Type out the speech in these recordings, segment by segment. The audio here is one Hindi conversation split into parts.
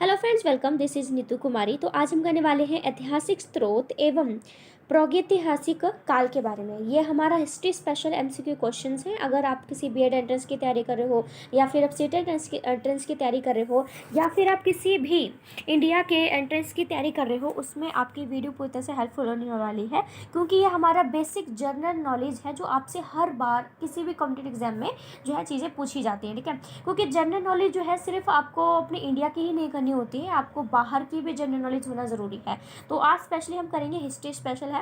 Hello friends, welcome. This is Neetu Kumari. तो आज हम करने वाले हैं ऐतिहासिक स्रोत एवं प्रागैतिहासिक काल के बारे में। ये हमारा हिस्ट्री स्पेशल एमसीक्यू क्वेश्चंस हैं। अगर आप किसी बीएड एंट्रेंस की तैयारी कर रहे हो या फिर आप सीटेट एंट्रेंस की तैयारी कर रहे हो या फिर आप किसी भी इंडिया के एंट्रेंस की तैयारी कर रहे हो, उसमें आपकी वीडियो पूरी तरह से हेल्पफुल होने वाली है, क्योंकि ये हमारा बेसिक जनरल नॉलेज है जो आपसे हर बार किसी भी कॉम्पिटेटिव एग्जाम में जो है चीज़ें पूछी जाती हैं। ठीक है, क्योंकि जनरल नॉलेज जो है सिर्फ आपको अपने इंडिया की ही नहीं करनी होती है, आपको बाहर की भी जनरल नॉलेज होना ज़रूरी है। तो आज स्पेशली हम करेंगे हिस्ट्री स्पेशल है,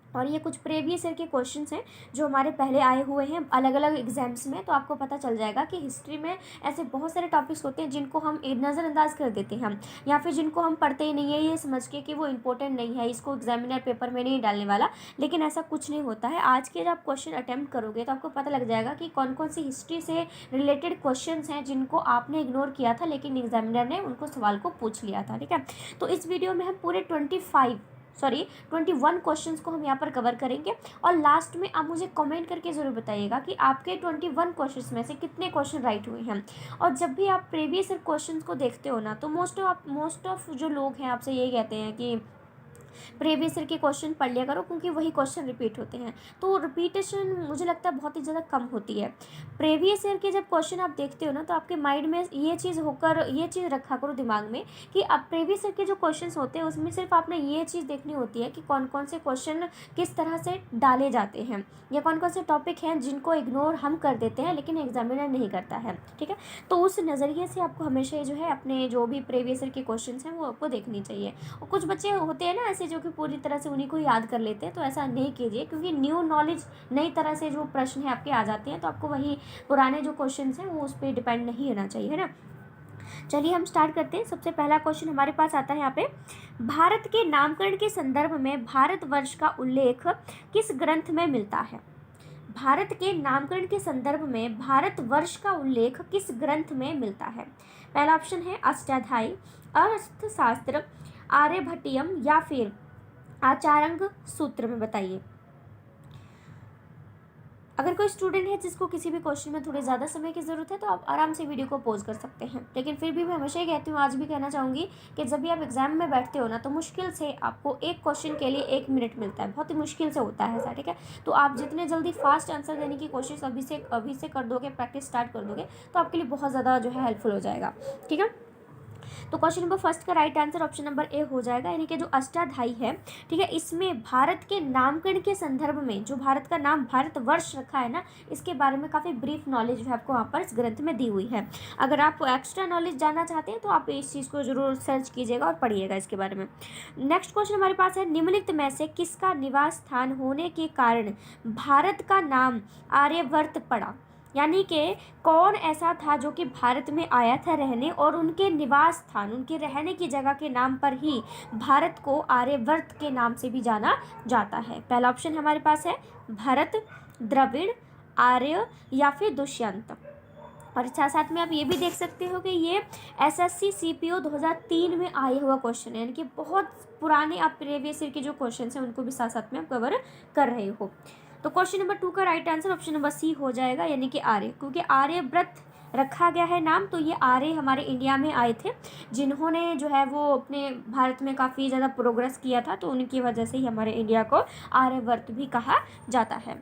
और ये कुछ प्रीवियस ईयर के क्वेश्चंस हैं जो हमारे पहले आए हुए हैं अलग अलग एग्जाम्स में। तो आपको पता चल जाएगा कि हिस्ट्री में ऐसे बहुत सारे टॉपिक्स होते हैं जिनको हम नज़रअंदाज कर देते हैं, या फिर जिनको हम पढ़ते ही नहीं है ये समझ के कि वो इंपॉर्टेंट नहीं है, इसको एग्जामिनर पेपर में नहीं डालने वाला। लेकिन ऐसा कुछ नहीं होता है। आज के जब आप क्वेश्चन अटैम्प्ट करोगे तो आपको पता लग जाएगा कि कौन कौन सी हिस्ट्री से रिलेटेड क्वेश्चन हैं जिनको आपने इग्नोर किया था, लेकिन एग्जामिनर ने उनको सवाल को पूछ लिया था। ठीक है, तो इस वीडियो में हम पूरे 21 क्वेश्चंस को हम यहाँ पर कवर करेंगे। और लास्ट में आप मुझे कमेंट करके ज़रूर बताइएगा कि आपके 21 क्वेश्चंस में से कितने क्वेश्चन राइट हुए हैं। और जब भी आप प्रीवियस क्वेश्चंस को देखते हो ना, तो मोस्ट ऑफ जो लोग हैं आपसे यही कहते हैं कि प्रीवियस ईयर के क्वेश्चन पढ़ लिया करो, क्योंकि वही क्वेश्चन रिपीट होते हैं। तो रिपीटेशन मुझे लगता है बहुत ही ज़्यादा कम होती है। प्रीवियस ईयर के जब क्वेश्चन आप देखते हो ना, तो आपके माइंड में ये चीज़ रखा करो दिमाग में कि अब प्रीवियस ईयर के जो क्वेश्चन होते हैं उसमें सिर्फ आपने ये चीज़ देखनी होती है कि कौन कौन से क्वेश्चन किस तरह से डाले जाते हैं, या कौन कौन से टॉपिक हैं जिनको इग्नोर हम कर देते हैं लेकिन एग्जामिनर नहीं करता है। ठीक है, तो उस नज़रिए से आपको हमेशा ही जो है अपने जो भी प्रीवियस ईयर के क्वेश्चन हैं वो आपको देखनी चाहिए। और कुछ बच्चे होते हैं ना ऐसे जो कि पूरी तरह से उन्हीं को याद कर लेते हैं, तो ऐसा नहीं कीजिए, क्योंकि न्यू नॉलेज नई तरह से जो प्रश्न है आपके आ जाते हैं, तो आपको वही पुराने जो क्वेश्चन हैं वो उस पर डिपेंड नहीं होना चाहिए, है ना। चलिए हम स्टार्ट करते हैं। सबसे पहला क्वेश्चन हमारे पास आता है यहाँ पे, भारत के नामकरण के संदर्भ में भारतवर्ष का उल्लेख किस ग्रंथ में मिलता है। भारत के नामकरण के संदर्भ में भारतवर्ष का उल्लेख किस ग्रंथ में मिलता है। पहला ऑप्शन है अष्टाध्यायी, अर्थशास्त्र, आर्यभट्टियम या फिर आचार्य सूत्र में। बताइए। अगर कोई स्टूडेंट है जिसको किसी भी क्वेश्चन में थोड़ी ज़्यादा समय की ज़रूरत है तो आप आराम से वीडियो को पॉज कर सकते हैं, लेकिन फिर भी मैं हमेशा ही कहती हूँ, आज भी कहना चाहूँगी कि जब भी आप एग्जाम में बैठते हो ना, तो मुश्किल से आपको एक क्वेश्चन के लिए 1 मिनट मिलता है, बहुत ही मुश्किल से होता है ऐसा। ठीक है, तो आप जितने जल्दी फास्ट आंसर देने की कोशिश अभी से कर दोगे, प्रैक्टिस स्टार्ट कर दोगे, तो आपके लिए बहुत ज़्यादा जो है हेल्पफुल हो जाएगा। ठीक है, तो क्वेश्चन नंबर फर्स्ट का right answer option number A हो जाएगा, यानी कि जो अष्टाध्यायी है। ठीक है, इसमें भारत के नामकरण के संदर्भ में जो भारत का नाम भारतवर्ष रखा है ना, इसके बारे में काफ़ी ब्रीफ नॉलेज है आपको वहाँ पर इस ग्रंथ में दी हुई है। अगर आप एक्स्ट्रा नॉलेज जानना चाहते हैं तो आप इस चीज़ को जरूर सर्च कीजिएगा और पढ़िएगा इसके बारे में। नेक्स्ट क्वेश्चन हमारे पास है, निम्नलिखित में से किसका निवास स्थान होने के कारण भारत का नाम आर्यवर्त पड़ा। यानी कि कौन ऐसा था जो कि भारत में आया था रहने, और उनके निवास स्थान, उनके रहने की जगह के नाम पर ही भारत को आर्यवर्त के नाम से भी जाना जाता है। पहला ऑप्शन हमारे पास है भरत, द्रविड़, आर्य या फिर दुष्यंत। और साथ साथ में आप ये भी देख सकते हो कि ये एसएससी सीपीओ 2003 में आया हुआ क्वेश्चन है, यानी कि बहुत पुराने आप प्रीवियस ईयर के जो क्वेश्चन हैं उनको भी साथ साथ में आप कवर कर रहे हो। तो क्वेश्चन नंबर 2 का right answer option number C हो जाएगा, यानी कि आर्य, क्योंकि आर्यव्रत रखा गया है नाम, तो ये आर्य हमारे इंडिया में आए थे जिन्होंने जो है वो अपने भारत में काफ़ी ज़्यादा प्रोग्रेस किया था, तो उनकी वजह से ही हमारे इंडिया को आर्यवर्त भी कहा जाता है।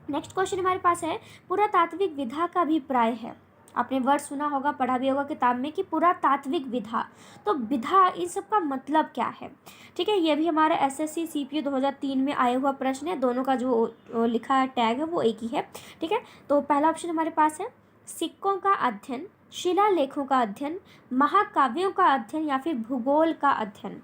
नेक्स्ट क्वेश्चन हमारे पास है, पुरातात्विक विधा का अभिप्राय है। आपने वर्ड सुना होगा, पढ़ा भी होगा किताब में कि पुरातात्विक विधा, तो विधा इन सब का मतलब क्या है। ठीक है, ये भी हमारा एसएससी सीपीओ 2003 में आया हुआ प्रश्न है, दोनों का जो लिखा टैग है वो एक ही है। ठीक है, तो पहला ऑप्शन हमारे पास है सिक्कों का अध्ययन, शिलालेखों का अध्ययन, महाकाव्यों का अध्ययन या फिर भूगोल का अध्ययन।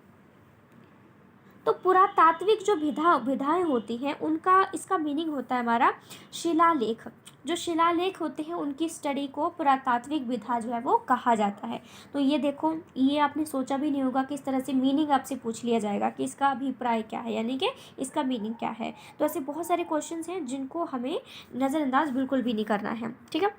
तो पुरातात्विक जो विधाएं होती हैं उनका इसका मीनिंग होता है हमारा शिलालेख। जो शिलालेख होते हैं उनकी स्टडी को पुरातात्विक विधा जो है वो कहा जाता है। तो ये देखो, ये आपने सोचा भी नहीं होगा कि इस तरह से मीनिंग आपसे पूछ लिया जाएगा कि इसका अभिप्राय क्या है, यानी कि इसका मीनिंग क्या है। तो ऐसे बहुत सारे क्वेश्चंस हैं जिनको हमें नज़रअंदाज बिल्कुल भी नहीं करना है। ठीक है,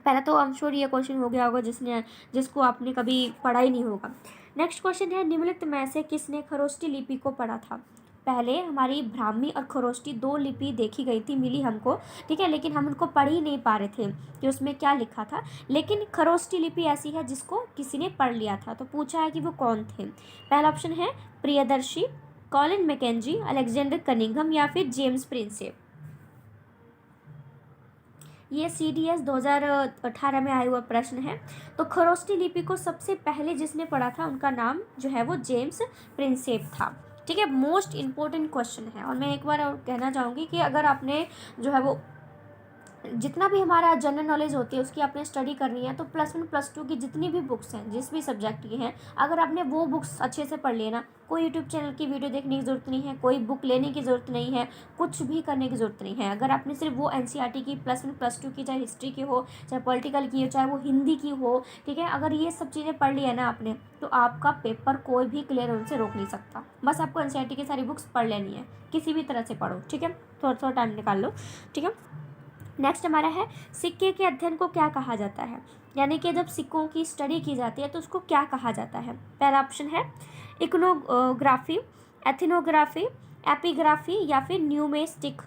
पहला तो आई एम श्योर ये क्वेश्चन हो गया होगा जिसको आपने कभी पढ़ा ही नहीं होगा। नेक्स्ट क्वेश्चन है, निम्नलिखित में से किसने खरोष्टी लिपि को पढ़ा था। पहले हमारी ब्राह्मी और खरोष्टी 2 लिपि देखी गई थी, मिली हमको, ठीक है, लेकिन हम उनको पढ़ ही नहीं पा रहे थे कि उसमें क्या लिखा था। लेकिन खरोष्टी लिपि ऐसी है जिसको किसी ने पढ़ लिया था। तो पूछा है कि वो कौन थे। पहला ऑप्शन है Priyadarshi, Colin McKenzie, Alexander Cunningham या फिर जेम्स प्रिंसेप। ये CDS 2018 में आया हुआ प्रश्न है। तो खरोष्टी लिपि को सबसे पहले जिसने पढ़ा था उनका नाम जो है वो जेम्स प्रिंसेप था, ठीक है। मोस्ट इम्पोर्टेंट क्वेश्चन है। और मैं एक बार और कहना चाहूँगी कि अगर आपने जो है वो जितना भी हमारा जनरल नॉलेज होती है उसकी आपने स्टडी करनी है, तो +1 +2 की जितनी भी बुक्स हैं, जिस भी सब्जेक्ट की हैं, अगर आपने वो बुक्स अच्छे से पढ़ लिए ना, कोई यूट्यूब चैनल की वीडियो देखने की ज़रूरत नहीं है, कोई बुक लेने की ज़रूरत नहीं है, कुछ भी करने की ज़रूरत नहीं है। अगर आपने सिर्फ वो NCERT की +1 +2 की, चाहे हिस्ट्री की हो, चाहे पॉलिटिकल की हो, चाहे वो हिंदी की हो, ठीक है, अगर ये सब चीज़ें पढ़ ली है ना आपने, तो आपका पेपर कोई भी क्लियर उनसे रोक नहीं सकता। बस आपको NCERT की सारी बुक्स पढ़ लेनी है, किसी भी तरह से पढ़ो, ठीक है, थोड़ा थोड़ा टाइम निकाल लो, ठीक है। नेक्स्ट हमारा है सिक्के के अध्ययन को क्या कहा जाता है, यानी कि जब सिक्कों की स्टडी की जाती है तो उसको क्या कहा जाता है। पहला ऑप्शन है इकोनोग्राफी, एथनोग्राफी, एपिग्राफी या फिर न्यूमेस्टिक।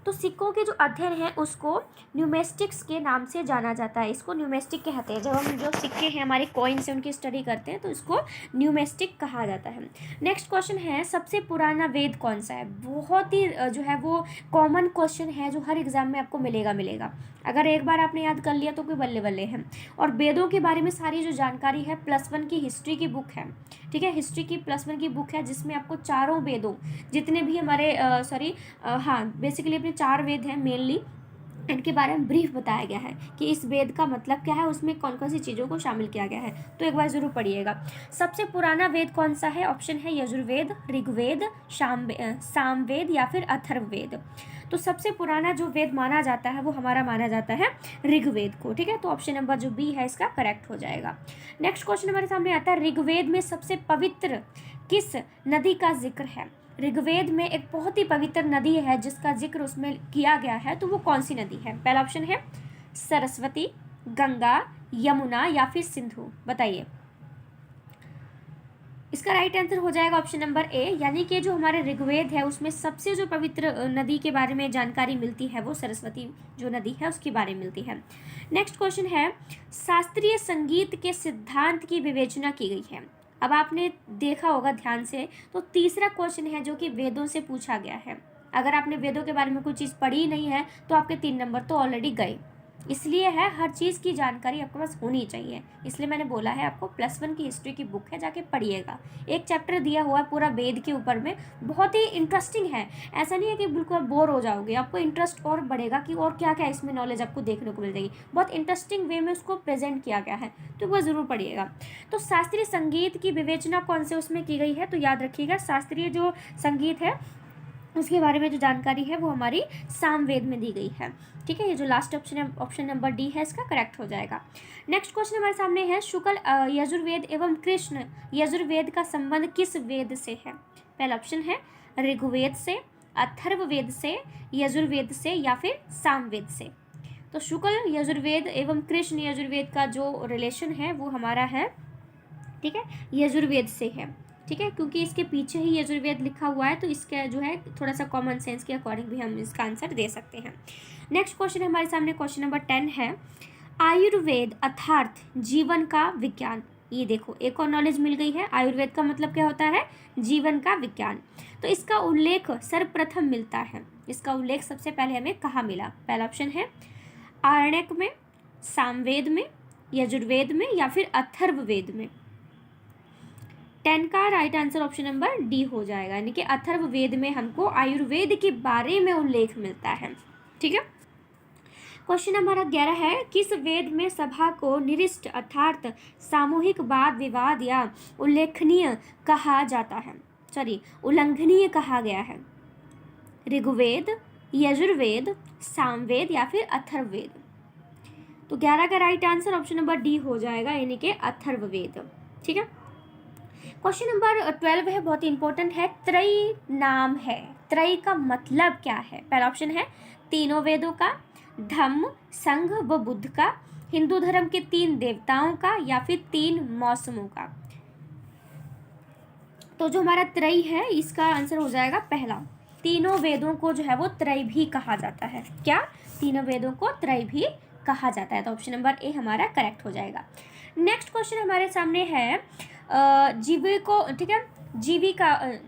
तो सिक्कों के जो अध्ययन है उसको न्यूमेस्टिक्स के नाम से जाना जाता है, इसको न्यूमेस्टिक कहते हैं। जब हम जो सिक्के हैं हमारे कॉइन्स हैं उनकी स्टडी करते हैं तो इसको न्यूमेस्टिक कहा जाता है। नेक्स्ट क्वेश्चन है सबसे पुराना वेद कौन सा है। बहुत ही जो है वो कॉमन क्वेश्चन है जो हर एग्जाम में आपको मिलेगा। अगर एक बार आपने याद कर लिया तो कोई बल्ले बल्ले है। और वेदों के बारे में सारी जो जानकारी है +1 की हिस्ट्री की बुक है, ठीक है, हिस्ट्री की +1 की बुक है जिसमें आपको चारों वेदों जितने भी हमारे हाँ बेसिकली अपने 4 वेद हैं मेनली, इनके बारे में ब्रीफ बताया गया है कि इस वेद का मतलब क्या है, उसमें कौन कौन सी चीज़ों को शामिल किया गया है। तो एक बार जरूर पढ़िएगा। सबसे पुराना वेद कौन सा है। ऑप्शन है यजुर्वेद, ऋग्वेद, सामवेद या फिर अथर्ववेद। तो सबसे पुराना जो वेद माना जाता है वो हमारा माना जाता है ऋग्वेद को, ठीक है। तो ऑप्शन नंबर जो बी है इसका करेक्ट हो जाएगा। नेक्स्ट क्वेश्चन हमारे सामने आता है ऋग्वेद में सबसे पवित्र किस नदी का जिक्र है। ऋग्वेद में एक बहुत ही पवित्र नदी है जिसका जिक्र उसमें किया गया है, तो वो कौन सी नदी है। पहला ऑप्शन है सरस्वती, गंगा, यमुना या फिर सिंधु। बताइए। इसका राइट आंसर हो जाएगा ऑप्शन नंबर ए, यानी कि जो हमारे ऋग्वेद है उसमें सबसे जो पवित्र नदी के बारे में जानकारी मिलती है वो सरस्वती जो नदी है उसके बारे में मिलती है। नेक्स्ट क्वेश्चन है शास्त्रीय संगीत के सिद्धांत की विवेचना की गई है। अब आपने देखा होगा ध्यान से, तो तीसरा क्वेश्चन है जो कि वेदों से पूछा गया है। अगर आपने वेदों के बारे में कोई चीज़ पढ़ी ही नहीं है तो आपके 3 नंबर तो ऑलरेडी गए। इसलिए है हर चीज़ की जानकारी आपके पास होनी चाहिए, इसलिए मैंने बोला है आपको +1 की हिस्ट्री की बुक है जाके पढ़िएगा। एक चैप्टर दिया हुआ है पूरा वेद के ऊपर में, बहुत ही इंटरेस्टिंग है। ऐसा नहीं है कि बिल्कुल आप बोर हो जाओगे, आपको इंटरेस्ट और बढ़ेगा कि और क्या क्या इसमें नॉलेज आपको देखने को मिल जाएगी। बहुत इंटरेस्टिंग वे में उसको प्रेजेंट किया गया है, तो वह ज़रूर पढ़िएगा। तो शास्त्रीय संगीत की विवेचना कौन से उसमें की गई है, तो याद रखिएगा शास्त्रीय जो संगीत है उसके बारे में जो जानकारी है वो हमारी सामवेद में दी गई है, ठीक है। ये जो लास्ट ऑप्शन है ऑप्शन नंबर डी है इसका करेक्ट हो जाएगा। नेक्स्ट क्वेश्चन हमारे सामने है शुक्ल यजुर्वेद एवं कृष्ण यजुर्वेद का संबंध किस वेद से है। पहला ऑप्शन है ऋग्वेद से, अथर्ववेद से, यजुर्वेद से या फिर सामवेद से। तो शुक्ल यजुर्वेद एवं कृष्ण यजुर्वेद का जो रिलेशन है वो हमारा है, ठीक है, यजुर्वेद से है, ठीक है, क्योंकि इसके पीछे ही यजुर्वेद लिखा हुआ है तो इसका जो है थोड़ा सा कॉमन सेंस के अकॉर्डिंग भी हम इसका आंसर दे सकते हैं। नेक्स्ट क्वेश्चन हमारे सामने क्वेश्चन नंबर 10 है आयुर्वेद अर्थात जीवन का विज्ञान। ये देखो एक और नॉलेज मिल गई है। आयुर्वेद का मतलब क्या होता है, जीवन का विज्ञान। तो इसका उल्लेख सर्वप्रथम मिलता है, इसका उल्लेख सबसे पहले हमें कहाँ मिला। पहला ऑप्शन है आरण्यक में, सामवेद में, यजुर्वेद में या फिर अथर्ववेद में। 10 का right answer option number D हो जाएगा, यानी कि अथर्ववेद में हमको आयुर्वेद के बारे में उल्लेख मिलता है, ठीक है। क्वेश्चन नंबर 11 है किस वेद में सभा को निरिष्ट अर्थात सामूहिक वाद विवाद या उल्लेखनीय कहा जाता है, उल्लंघनीय कहा गया है। ऋग्वेद, यजुर्वेद, सामवेद या फिर अथर्ववेद। तो 11 का right answer option number D हो जाएगा, यानी कि अथर्ववेद, ठीक है। क्वेश्चन नंबर 12 है, बहुत ही इंपॉर्टेंट है। त्रयी नाम है, त्रयी का मतलब क्या है। पहला ऑप्शन है तीनों वेदों का, धम्म, संघ व बुद्ध का, हिंदू धर्म के 3 देवताओं का या फिर 3 मौसमों का। तो जो हमारा त्रयी है इसका आंसर हो जाएगा पहला। तीनों वेदों को जो है वो त्रयी भी कहा जाता है। क्या? तीनों वेदों को त्रयी भी कहा जाता है। तो ऑप्शन नंबर ए हमारा करेक्ट हो जाएगा। नेक्स्ट क्वेश्चन हमारे सामने है जीविको, ठीक है,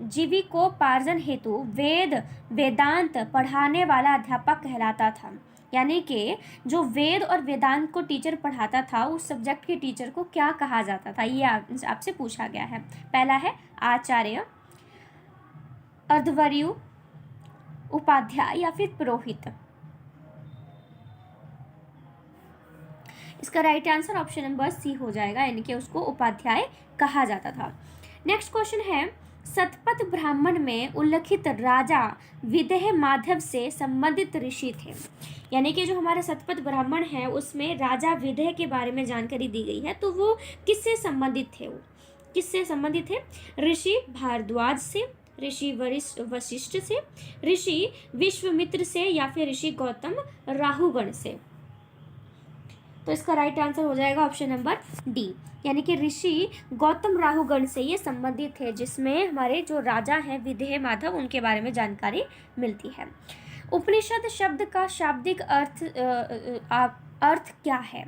जीविकोपार्जन हेतु वेद वेदांत पढ़ाने वाला अध्यापक कहलाता था। यानी कि जो वेद और वेदांत को टीचर पढ़ाता था उस सब्जेक्ट के टीचर को क्या कहा जाता था, ये आपसे पूछा गया है। पहला है आचार्य, अर्धवर्यु, उपाध्याय या फिर पुरोहित। इसका right answer option number C हो जाएगा, यानी कि उसको उपाध्याय कहा जाता था। नेक्स्ट क्वेश्चन है सतपथ ब्राह्मण में उल्लिखित राजा विदेह माधव से संबंधित ऋषि थे। यानी कि जो हमारे सतपथ ब्राह्मण है उसमें राजा विदेह के बारे में जानकारी दी गई है, तो वो किससे संबंधित थे? वो किससे संबंधित थे? ऋषि भारद्वाज से, ऋषि वशिष्ठ से, ऋषि विश्वामित्र से या फिर ऋषि गौतम राहुगण से। तो इसका राइट आंसर हो जाएगा ऑप्शन नंबर डी, यानी कि ऋषि गौतम राहुगण से ये संबंधित थे, जिसमें हमारे जो राजा हैं विदेह माधव उनके बारे में जानकारी मिलती है। उपनिषद शब्द का शाब्दिक अर्थ क्या है?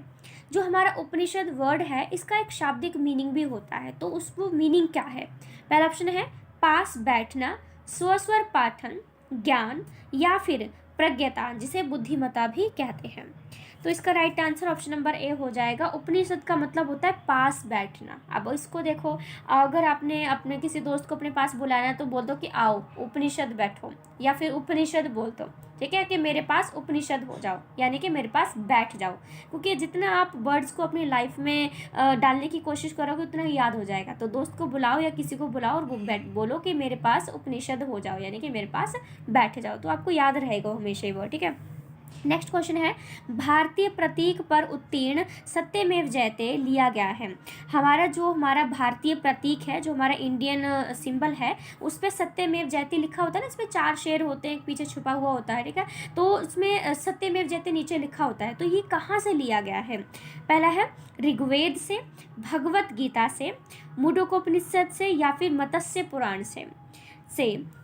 जो हमारा उपनिषद वर्ड है इसका एक शाब्दिक मीनिंग भी होता है, तो उसको मीनिंग क्या है? पहला ऑप्शन है पास बैठना, स्वस्वर पाठन, ज्ञान या फिर प्रज्ञता, जिसे बुद्धिमता भी कहते हैं। तो इसका right answer option number A हो जाएगा। उपनिषद का मतलब होता है पास बैठना। अब इसको देखो, अगर आपने अपने किसी दोस्त को अपने पास बुलाना है तो बोल दो कि आओ उपनिषद बैठो, या फिर उपनिषद बोल दो, ठीक है, कि मेरे पास उपनिषद हो जाओ, यानी कि मेरे पास बैठ जाओ। क्योंकि जितना आप वर्ड्स को अपनी लाइफ में डालने की कोशिश करोगे उतना ही याद हो जाएगा। तो दोस्त को बुलाओ या किसी को बुलाओ और वो बोलो कि मेरे पास उपनिषद हो जाओ, यानी कि मेरे पास बैठ जाओ, तो आपको याद रहेगा हमेशा ही वो, ठीक है। नेक्स्ट क्वेश्चन है भारतीय प्रतीक पर उत्तीर्ण सत्यमेव जयते लिया गया है। हमारा भारतीय प्रतीक है, जो हमारा इंडियन सिंबल है, उस पर सत्यमेव जयते लिखा होता है ना, इसमें 4 शेर होते हैं, पीछे छुपा हुआ होता है, ठीक है। तो उसमें सत्यमेव जयते नीचे लिखा होता है, तो ये कहाँ से लिया गया है? पहला है ऋग्वेद से, भगवत गीता से, मुंडकोपनिषद से या फिर मत्स्य पुराण से।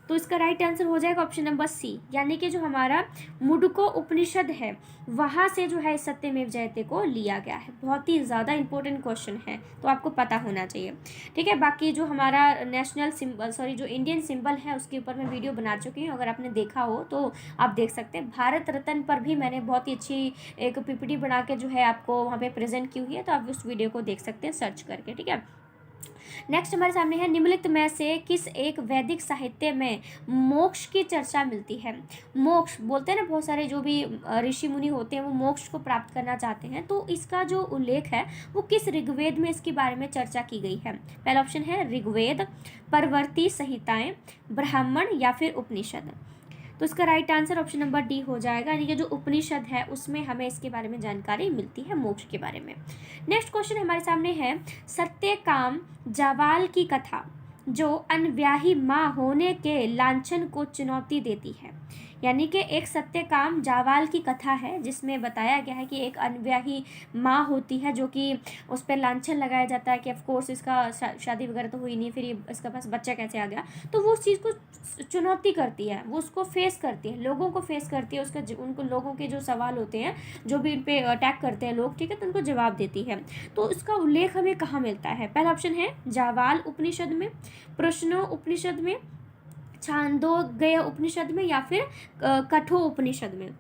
तो इसका राइट आंसर हो जाएगा ऑप्शन नंबर सी, यानी कि जो हमारा मुंडको उपनिषद है वहाँ से जो है सत्यमेव जयते को लिया गया है। बहुत ही ज़्यादा इंपॉर्टेंट क्वेश्चन है, तो आपको पता होना चाहिए, ठीक है। बाकी जो हमारा नेशनल सिंबल, जो इंडियन सिंबल है उसके ऊपर मैं वीडियो बना चुकी हूँ, अगर आपने देखा हो तो आप देख सकते हैं। भारत रत्न पर भी मैंने बहुत ही अच्छी एक पीपीटी बना के जो है आपको वहाँ पे प्रेजेंट की हुई है, तो आप उस वीडियो को देख सकते हैं सर्च करके, ठीक है। नेक्स्ट हमारे सामने है निम्नलिखित में से किस एक वैदिक साहित्य में मोक्ष की चर्चा मिलती है? मोक्ष बोलते हैं ना, बहुत सारे जो भी ऋषि मुनि होते हैं वो मोक्ष को प्राप्त करना चाहते हैं, तो इसका जो उल्लेख है वो किस ऋग्वेद में इसके बारे में चर्चा की गई है? पहला ऑप्शन है ऋग्वेद, परवर्ती संहिताएं, ब्राह्मण या फिर उपनिषद। तो इसका right answer option number D हो जाएगा, यानी कि जो उपनिषद है उसमें हमें इसके बारे में जानकारी मिलती है, मोक्ष के बारे में। नेक्स्ट क्वेश्चन हमारे सामने है सत्यकाम जावाल की कथा जो अनव्याही माँ होने के लांछन को चुनौती देती है। यानी कि एक सत्यकाम जावाल की कथा है जिसमें बताया गया है कि एक अनव्याही माँ होती है जो कि उस पर लांछन लगाया जाता है कि ऑफकोर्स इसका शादी वगैरह तो हुई नहीं, फिर इसका पास बच्चा कैसे आ गया। तो वो उस चीज़ को चुनौती करती है, वो उसको फेस करती है, लोगों को फेस करती है, उसका उनको लोगों के जो सवाल होते हैं, जो भी इन पर अटैक करते हैं लोग, ठीक है, तो उनको जवाब देती है। तो इसका उल्लेख हमें कहाँ मिलता है? पहला ऑप्शन है जावाल उपनिषद में, प्रश्नो उपनिषद में, छांदोग्य उपनिषद में या फिर कठो उपनिषद में।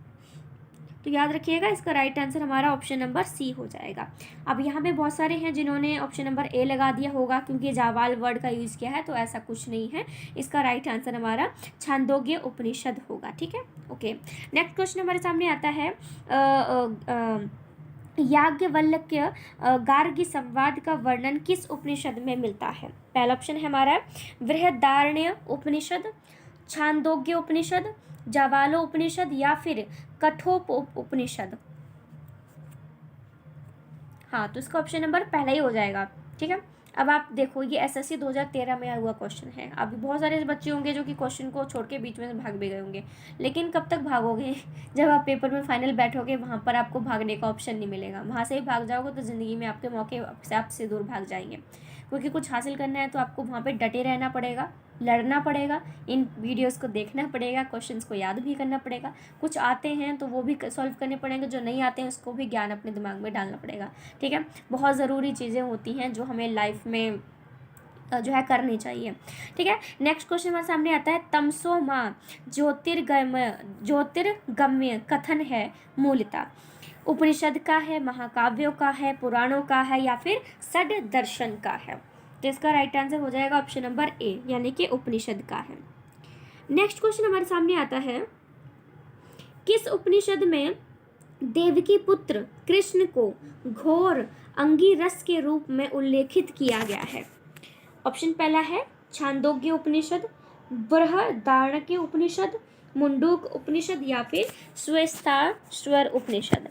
तो याद रखिएगा इसका राइट आंसर हमारा ऑप्शन नंबर सी हो जाएगा। अब यहाँ पे बहुत सारे हैं जिन्होंने ऑप्शन नंबर ए लगा दिया होगा क्योंकि जावाल वर्ड का यूज़ किया है, तो ऐसा कुछ नहीं है। इसका राइट आंसर हमारा छांदोग्य उपनिषद होगा, ठीक है। ओके, नेक्स्ट क्वेश्चन हमारे सामने आता है याज्ञवल्क्य गार्गी संवाद का वर्णन किस उपनिषद में मिलता है? पहला ऑप्शन है हमारा बृहदारण्य उपनिषद, छांदोग्य उपनिषद, जावालो उपनिषद या फिर कठोप उपनिषद। हाँ, तो इसका ऑप्शन नंबर पहला ही हो जाएगा, ठीक है। अब आप देखो, ये SSC 2013 में आया हुआ क्वेश्चन है। अभी बहुत सारे बच्चे होंगे जो कि क्वेश्चन को छोड़ के बीच में से भाग भी गए होंगे, लेकिन कब तक भागोगे? जब आप पेपर में फाइनल बैठोगे, वहाँ पर आपको भागने का ऑप्शन नहीं मिलेगा। वहाँ से ही भाग जाओगे तो ज़िंदगी में आपके मौके आपसे दूर भाग जाएंगे। क्योंकि कुछ हासिल करना है तो आपको वहाँ पर डटे रहना पड़ेगा, लड़ना पड़ेगा, इन वीडियोस को देखना पड़ेगा, क्वेश्चंस को याद भी करना पड़ेगा। कुछ आते हैं तो वो भी सॉल्व करने पड़ेंगे, जो नहीं आते हैं उसको भी ज्ञान अपने दिमाग में डालना पड़ेगा। ठीक है, बहुत ज़रूरी चीज़ें होती हैं जो हमें लाइफ में जो है करनी चाहिए। ठीक है, नेक्स्ट क्वेश्चन हमारे सामने आता है, तमसो माँ ज्योतिर्गम्य कथन है मूलतः उपनिषद का है, महाकाव्यों का है, पुराणों का है, या फिर षड दर्शन का है? तो इसका राइट आंसर हो जाएगा ऑप्शन नंबर ए, यानी कि उपनिषद का है। नेक्स्ट क्वेश्चन हमारे सामने आता है, किस उपनिषद में देवकी पुत्र कृष्ण को घोर अंगिरस के रूप में उल्लेखित किया गया है? ऑप्शन पहला है छांदोग्य उपनिषद, बृहदारण्यक उपनिषद, मुंडूक उपनिषद, या फिर श्वेताश्वर उपनिषद।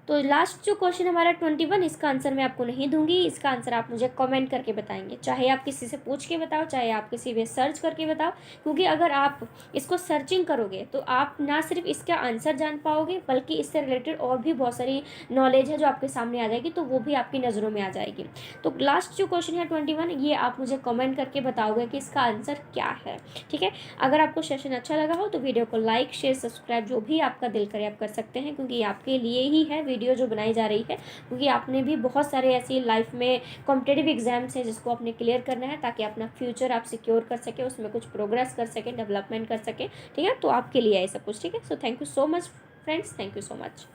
तो लास्ट जो क्वेश्चन हमारा 21, इसका आंसर मैं आपको नहीं दूंगी। इसका आंसर आप मुझे कमेंट करके बताएंगे, चाहे आप किसी से पूछ के बताओ, चाहे आप किसी भी सर्च करके बताओ। क्योंकि अगर आप इसको सर्चिंग करोगे तो आप ना सिर्फ इसका आंसर जान पाओगे, बल्कि इससे रिलेटेड और भी बहुत सारी नॉलेज है जो आपके सामने आ जाएगी, तो वो भी आपकी नज़रों में आ जाएगी। तो लास्ट जो क्वेश्चन है 21, ये आप मुझे कमेंट करके बताओगे कि इसका आंसर क्या है। ठीक है, अगर आपको सेशन अच्छा लगा हो तो वीडियो को लाइक, शेयर, सब्सक्राइब जो भी आपका दिल करे आप कर सकते हैं, क्योंकि आपके लिए ही है वीडियो जो बनाई जा रही है। क्योंकि आपने भी बहुत सारे ऐसी लाइफ में कॉम्पिटेटिव एग्जाम्स हैं जिसको आपने क्लियर करना है, ताकि अपना फ्यूचर आप सिक्योर कर सके, उसमें कुछ प्रोग्रेस कर सके, डेवलपमेंट कर सके। ठीक है, तो आपके लिए है सब कुछ। ठीक है, so thank you so much friends, thank you so much.